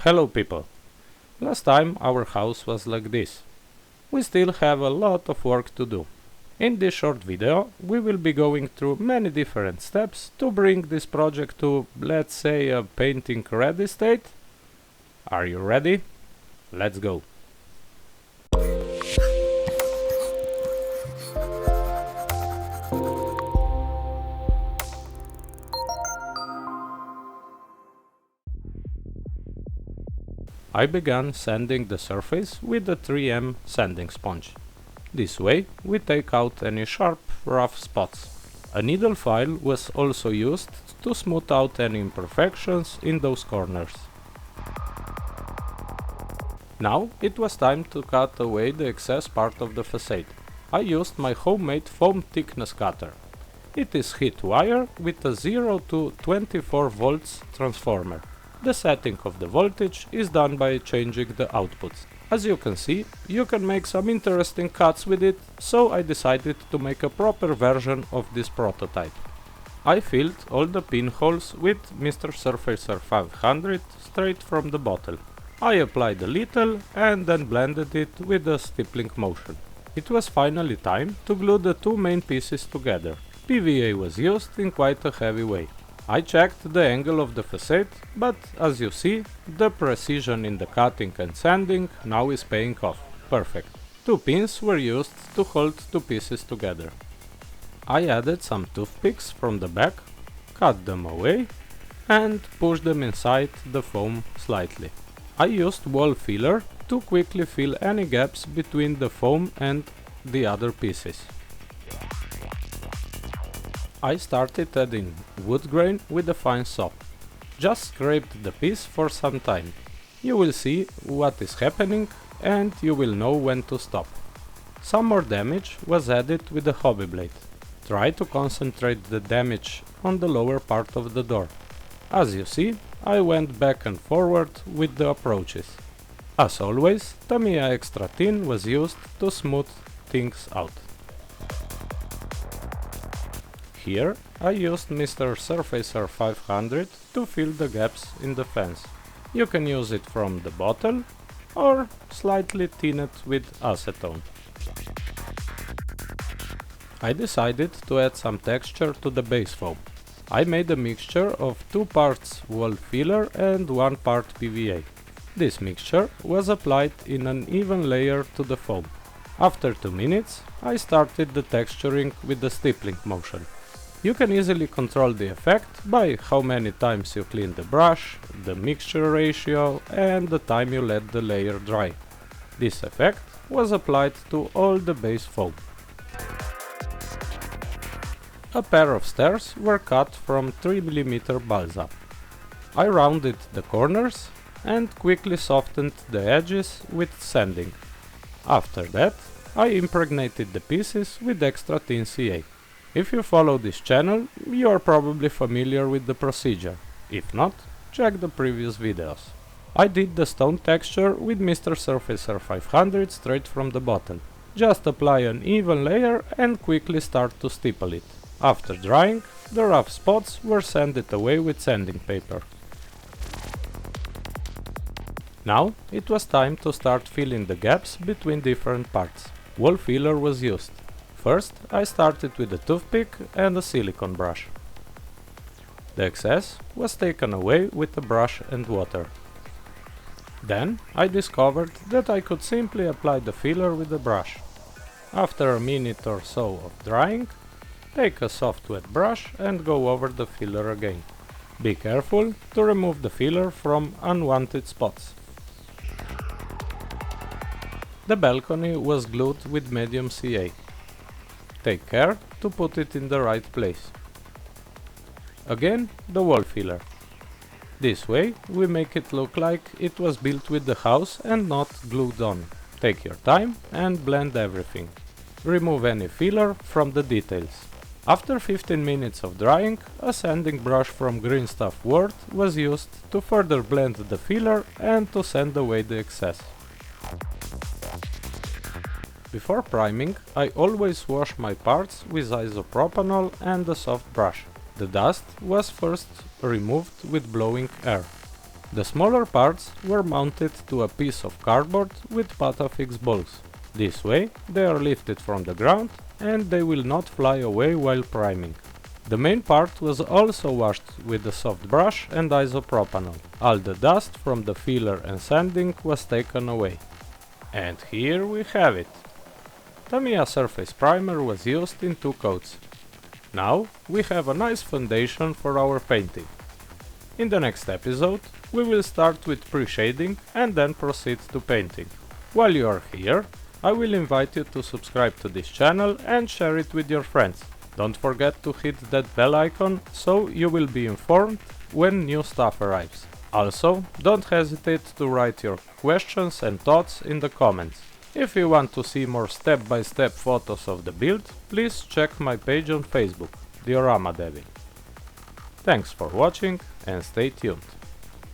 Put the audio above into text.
Hello people! Last time our house was like this. We still have a lot of work to do. In this short video we will be going through many different steps to bring this project to, let's say, a painting ready state. Are you ready? Let's go! I began sanding the surface with a 3M sanding sponge. This way we take out any sharp, rough spots. A needle file was also used to smooth out any imperfections in those corners. Now it was time to cut away the excess part of the facade. I used my homemade foam thickness cutter. It is heat wire with a 0 to 24 volts transformer. The setting of the voltage is done by changing the outputs. As you can see, you can make some interesting cuts with it, so I decided to make a proper version of this prototype. I filled all the pinholes with Mr. Surfacer 500 straight from the bottle. I applied a little and then blended it with a stippling motion. It was finally time to glue the two main pieces together. PVA was used in quite a heavy way. I checked the angle of the facade, but as you see, the precision in the cutting and sanding now is paying off. Perfect. Two pins were used to hold two pieces together. I added some toothpicks from the back, cut them away, and pushed them inside the foam slightly. I used wall filler to quickly fill any gaps between the foam and the other pieces. I started adding wood grain with a fine saw. Just scraped the piece for some time. You will see what is happening and you will know when to stop. Some more damage was added with a hobby blade. Try to concentrate the damage on the lower part of the door. As you see, I went back and forward with the approaches. As always, Tamiya Extra Thin was used to smooth things out. Here I used Mr. Surfacer 500 to fill the gaps in the fence. You can use it from the bottle or slightly thin it with acetone. I decided to add some texture to the base foam. I made a mixture of 2 parts wall filler and 1 part PVA. This mixture was applied in an even layer to the foam. After 2 minutes I started the texturing with the stippling motion. You can easily control the effect by how many times you clean the brush, the mixture ratio and the time you let the layer dry. This effect was applied to all the base foam. A pair of stairs were cut from 3mm balsa. I rounded the corners and quickly softened the edges with sanding. After that, I impregnated the pieces with extra thin CA. If you follow this channel, you are probably familiar with the procedure. If not, check the previous videos. I did the stone texture with Mr. Surfacer 500 straight from the bottle. Just apply an even layer and quickly start to stipple it. After drying, the rough spots were sanded away with sanding paper. Now it was time to start filling the gaps between different parts. Wall filler was used. First, I started with a toothpick and a silicone brush. The excess was taken away with a brush and water. Then I discovered that I could simply apply the filler with the brush. After a minute or so of drying, take a soft wet brush and go over the filler again. Be careful to remove the filler from unwanted spots. The balcony was glued with medium CA. Take care to put it in the right place. Again, the wall filler. This way we make it look like it was built with the house and not glued on. Take your time and blend everything. Remove any filler from the details. After 15 minutes of drying, a sanding brush from Green Stuff World was used to further blend the filler and to sand away the excess. Before priming, I always wash my parts with isopropanol and a soft brush. The dust was first removed with blowing air. The smaller parts were mounted to a piece of cardboard with Patafix balls. This way they are lifted from the ground and they will not fly away while priming. The main part was also washed with a soft brush and isopropanol. All the dust from the filler and sanding was taken away. And here we have it. Tamiya Surface Primer was used in 2 coats. Now we have a nice foundation for our painting. In the next episode we will start with pre-shading and then proceed to painting. While you are here, I will invite you to subscribe to this channel and share it with your friends. Don't forget to hit that bell icon so you will be informed when new stuff arrives. Also, don't hesitate to write your questions and thoughts in the comments. If you want to see more step-by-step photos of the build, please check my page on Facebook, Diorama Devil. Thanks for watching and stay tuned.